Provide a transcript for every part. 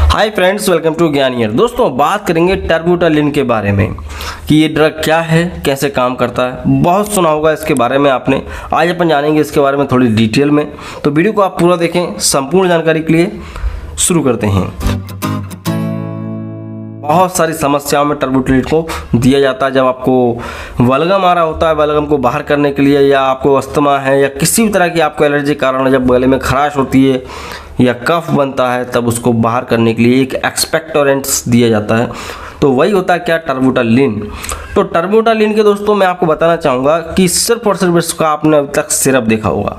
Hi friends, welcome to Gyaniyar. दोस्तों, बात करेंगे टर्बुटालिन के बारे में कि ये ड्रग क्या है, कैसे काम करता है। बहुत सुना होगा इसके बारे में आपने। आज अपन जानेंगे इसके बारे में थोड़ी डिटेल में, तो वीडियो को आप पूरा देखें। संपूर्ण जानकारी के लिए शुरू करते हैं। बहुत सारी समस्याओं में टर्बुटालिन को दिया जाता है। जब आपको बलगम आ रहा होता है, बलगम को बाहर करने के लिए, या आपको अस्थमा है या किसी भी तरह की आपको एलर्जी के कारण जब गले में खराश होती है या कफ बनता है, तब उसको बाहर करने के लिए एक एक्सपेक्टोरेंट्स दिया जाता है। तो वही होता है क्या, टर्बुटालिन। तो टर्बुटालिन के दोस्तों मैं आपको बताना चाहूँगा कि सिर्फ और सिर्फ इसका आपने अभी तक सिरप देखा होगा,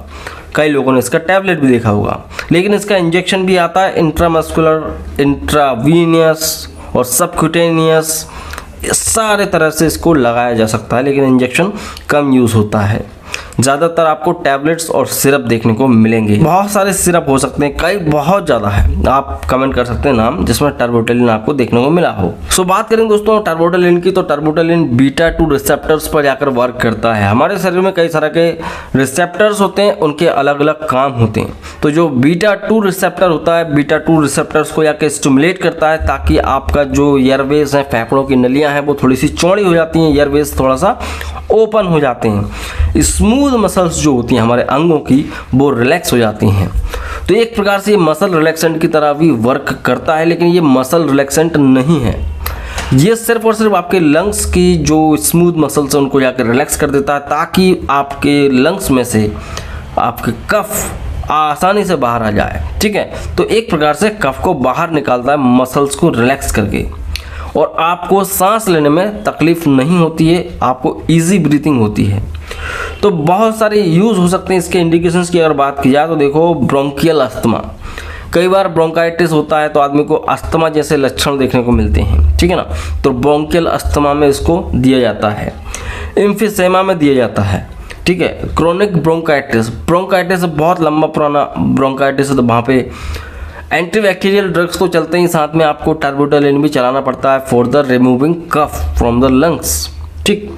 कई लोगों ने इसका टैबलेट भी देखा होगा, लेकिन इसका इंजेक्शन भी आता है, इंट्रामस्कुलर, इंट्रावीनियस और सबक्यूटेनियस, सारे तरह से इसको लगाया जा सकता है, लेकिन इंजेक्शन कम यूज़ होता है। ज़्यादातर आपको टैबलेट्स और सिरप देखने को मिलेंगे। बहुत सारे सिरप हो सकते हैं, कई बहुत ज़्यादा है। आप कमेंट कर सकते हैं नाम जिसमें टर्बुटालिन आपको देखने को मिला हो। सो बात करें दोस्तों टर्बुटालिन की, तो टर्बुटालिन बीटा 2 रिसेप्टर्स पर जाकर वर्क करता है। हमारे शरीर में कई तरह के रिसेप्टर्स होते हैं, उनके अलग अलग काम होते हैं। तो जो बीटा 2 रिसेप्टर होता है, बीटा 2 रिसेप्टर्स को जाकर स्टिमुलेट करता है, ताकि आपका जो एयरवेज है, फेफड़ों की नलियाँ हैं, वो थोड़ी सी चौड़ी हो जाती हैं, एयरवेज थोड़ा सा ओपन हो जाते हैं। स्मूथ मसल्स जो होती हैं हमारे अंगों की, वो रिलैक्स हो जाती हैं। तो एक प्रकार से ये मसल रिलैक्सेंट की तरह भी वर्क करता है, लेकिन ये मसल रिलैक्सेंट नहीं है। ये सिर्फ और सिर्फ आपके लंग्स की जो स्मूथ मसल्स हैं उनको जाकर रिलैक्स कर देता है, ताकि आपके लंग्स में से आपके कफ आसानी से बाहर आ जाए। ठीक है, तो एक प्रकार से कफ को बाहर निकालता है मसल्स को रिलैक्स करके, और आपको सांस लेने में तकलीफ नहीं होती है, आपको इजी ब्रीथिंग होती है। तो बहुत सारे यूज़ हो सकते हैं इसके। इंडिकेशंस की अगर बात की जाए तो देखो, ब्रोंकियल अस्थमा, कई बार ब्रोंकाइटिस होता है तो आदमी को अस्थमा जैसे लक्षण देखने को मिलते हैं। ठीक है ना, तो ब्रोंकियल अस्थमा में इसको दिया जाता है। एम्फिसेमा में दिया जाता है। ठीक है, क्रोनिक ब्रोंकाइटिस, ब्रोंकाइटिस बहुत लंबा पुराना ब्रोंकाइटिस है, तो वहाँ पे एंटीबैक्टीरियल ड्रग्स तो चलते ही, साथ में आपको टर्बुटालिन भी चलाना पड़ता है for the removing cough from the lungs. ठीक,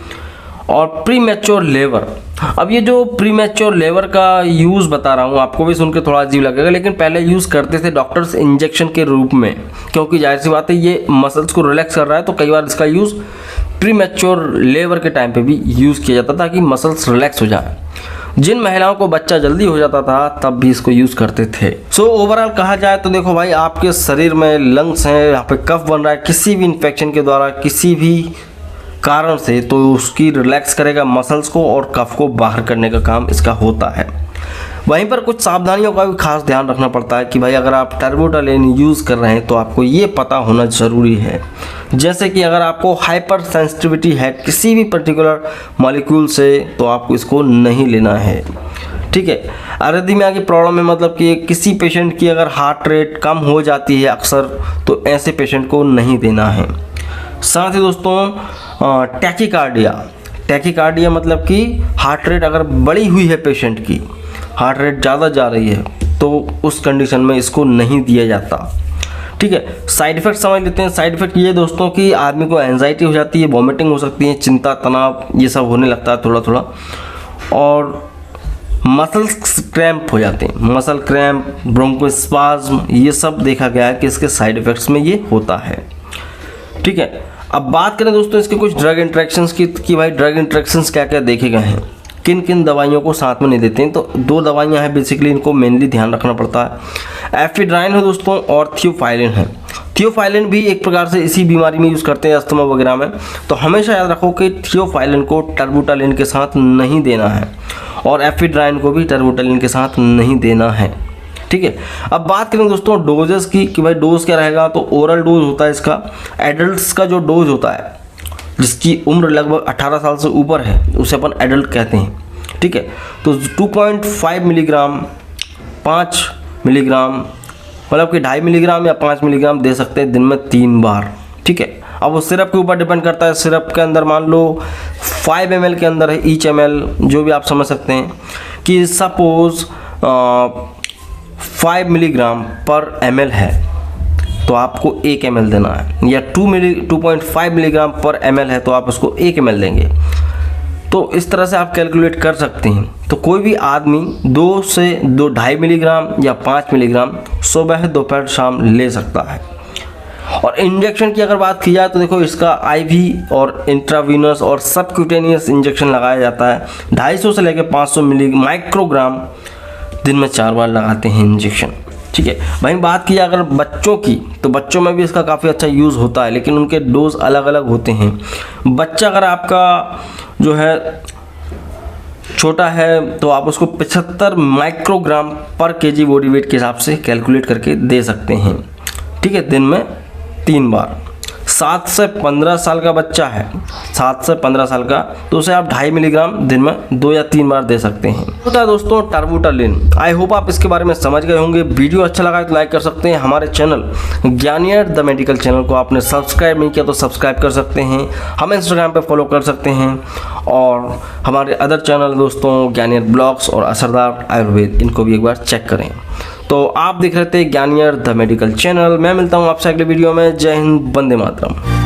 और प्रीमैच्योर लेबर। अब ये जो प्रीमैच्योर लेबर का यूज़ बता रहा हूँ, आपको भी सुन के थोड़ा अजीब लगेगा, लेकिन पहले यूज़ करते थे डॉक्टर्स इंजेक्शन के रूप में, क्योंकि जाहिर सी बात है ये मसल्स को रिलैक्स कर रहा है, तो कई बार इसका यूज़ प्रीमैच्योर लेबर के टाइम पे भी यूज़ किया जाता था कि मसल्स रिलैक्स हो जाए। जिन महिलाओं को बच्चा जल्दी हो जाता था तब भी इसको यूज़ करते थे। सो ओवरऑल कहा जाए तो देखो भाई, आपके शरीर में लंग्स हैं, यहाँ पे कफ बन रहा है किसी भी इन्फेक्शन के द्वारा, किसी भी कारण से, तो उसकी रिलैक्स करेगा मसल्स को और कफ को बाहर करने का काम इसका होता है। वहीं पर कुछ सावधानियों का भी खास ध्यान रखना पड़ता है कि भाई अगर आप टर्बुटालिन यूज़ कर रहे हैं तो आपको ये पता होना ज़रूरी है, जैसे कि अगर आपको हाइपर सेंसिटिविटी है किसी भी पर्टिकुलर मॉलिक्यूल से, तो आपको इसको नहीं लेना है। ठीक है, अरिथमिया की प्रॉब्लम है, मतलब कि किसी पेशेंट की अगर हार्ट रेट कम हो जाती है अक्सर, तो ऐसे पेशेंट को नहीं देना है। साथ ही दोस्तों टैकीकार्डिया, टैकीकार्डिया मतलब कि हार्ट रेट अगर बढ़ी हुई है, पेशेंट की हार्ट रेट ज़्यादा जा रही है, तो उस कंडीशन में इसको नहीं दिया जाता। ठीक है, साइड इफ़ेक्ट समझ लेते हैं। साइड इफ़ेक्ट ये दोस्तों कि आदमी को एंजाइटी हो जाती है, वॉमिटिंग हो सकती है, चिंता, तनाव, ये सब होने लगता है थोड़ा थोड़ा, और मसल क्रैम्प हो जाते हैं, मसल क्रैम्प, ब्रोंकोस्पाज्म, ये सब देखा गया है कि इसके साइड इफ़ेक्ट्स में ये होता है। ठीक है, अब बात करें दोस्तों इसके कुछ ड्रग इंट्रैक्शंस की कि भाई ड्रग इंट्रैक्शंस क्या क्या देखे गए हैं, किन किन दवाइयों को साथ में नहीं देते हैं। तो 2 दवाइयां हैं बेसिकली, इनको मेनली ध्यान रखना पड़ता है। एफिड्राइन है दोस्तों, और थियोफाइलिन है। थियोफाइलिन भी एक प्रकार से इसी बीमारी में यूज़ करते हैं, अस्थमा वगैरह में। तो हमेशा याद रखो कि थियोफाइलिन को टर्बुटालिन के साथ नहीं देना है, और एफिड्राइन को भी टर्बुटालिन के साथ नहीं देना है। ठीक है, अब बात करें दोस्तों डोजेस की कि भाई डोज क्या रहेगा। तो ओरल डोज होता है इसका। एडल्ट्स का जो डोज होता है, जिसकी उम्र लगभग 18 साल से ऊपर है, उसे अपन एडल्ट कहते हैं। ठीक है, तो 2.5 मिलीग्राम, 5 मिलीग्राम, मतलब कि 2.5 मिलीग्राम या 5 मिलीग्राम दे सकते हैं दिन में 3 बार। ठीक है, अब वो सिरप के ऊपर डिपेंड करता है। सिरप के अंदर मान लो 5 ml के अंदर है, ईच ml, जो भी आप समझ सकते हैं कि सपोज 5 मिलीग्राम पर ml है, तो आपको 1 ml देना है, या 2.5 मिलीग्राम पर ml है तो आप उसको 1 ml देंगे। तो इस तरह से आप कैलकुलेट कर सकते हैं। तो कोई भी आदमी 2 से 2.5 मिलीग्राम या 5 मिलीग्राम सुबह, दोपहर, शाम ले सकता है। और इंजेक्शन की अगर बात की जाए तो देखो इसका आईवी और इंट्रावीनस और सबक्यूटेनियस इंजेक्शन लगाया जाता है। 250 से लेकर 500 माइक्रोग्राम दिन में 4 बार लगाते हैं इंजेक्शन। ठीक है भाई, बात की अगर बच्चों की तो बच्चों में भी इसका काफ़ी अच्छा यूज़ होता है, लेकिन उनके डोज अलग अलग होते हैं। बच्चा अगर आपका जो है छोटा है तो आप उसको 75 माइक्रोग्राम पर केजी बॉडी वेट के हिसाब से कैलकुलेट करके दे सकते हैं। ठीक है, दिन में 3 बार। 7 से 15 साल का बच्चा है, 7 से 15 साल का, तो उसे आप 2.5 मिलीग्राम दिन में 2 या 3 बार दे सकते हैं। होता है दोस्तों टर्बुटालिन। आई होप आप इसके बारे में समझ गए होंगे। वीडियो अच्छा लगा तो लाइक कर सकते हैं। हमारे चैनल ज्ञानियर द मेडिकल चैनल को आपने सब्सक्राइब नहीं किया तो सब्सक्राइब कर सकते हैं। हमें इंस्टाग्राम पे फॉलो कर सकते हैं, और हमारे अदर चैनल दोस्तों ज्ञानियर ब्लॉग्स और असरदार आयुर्वेद, इनको भी एक बार चेक करें। तो आप देख रहे थे ज्ञानियर द मेडिकल चैनल। मैं मिलता हूँ आपसे अगले वीडियो में। जय हिंद, वंदे मातरम।